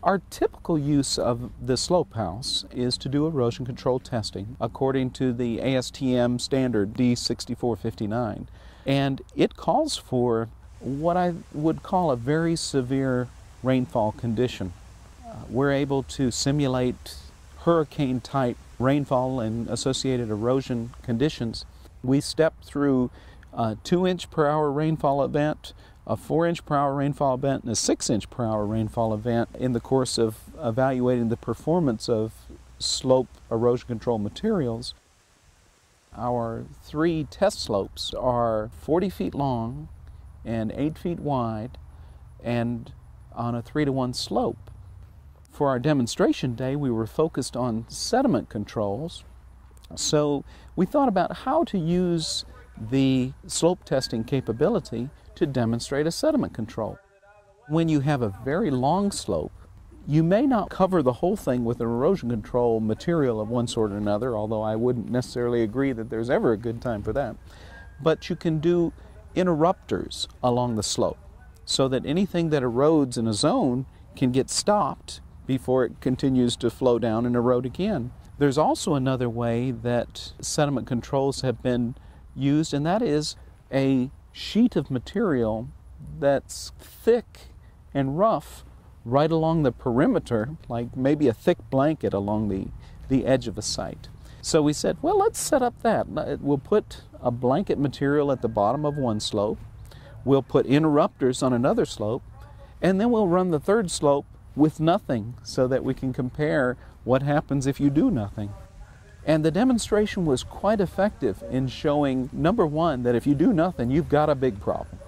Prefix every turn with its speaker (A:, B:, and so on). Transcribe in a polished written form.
A: Our typical use of the slope house is to do erosion control testing according to the ASTM standard D6459. And it calls for what I would call a very severe rainfall condition. We're able to simulate hurricane-type rainfall and associated erosion conditions. We step through a 2-inch per hour rainfall event, a 4-inch per hour rainfall event, and a 6-inch per hour rainfall event in the course of evaluating the performance of slope erosion control materials. Our 3 test slopes are 40 feet long and 8 feet wide and on a 3-to-1 slope. For our demonstration day, we were focused on sediment controls. So we thought about how to use the slope testing capability to demonstrate a sediment control. When you have a very long slope, you may not cover the whole thing with an erosion control material of one sort or another, although I wouldn't necessarily agree that there's ever a good time for that. But you can do interrupters along the slope so that anything that erodes in a zone can get stopped before it continues to flow down and erode again. There's also another way that sediment controls have been used, and that is a sheet of material that's thick and rough right along the perimeter, like maybe a thick blanket along the edge of a site. So we said, well, let's set up that. We'll put a blanket material at the bottom of one slope, we'll put interrupters on another slope, and then we'll run the third slope with nothing so that we can compare what happens if you do nothing. And the demonstration was quite effective in showing, number one, that if you do nothing, you've got a big problem.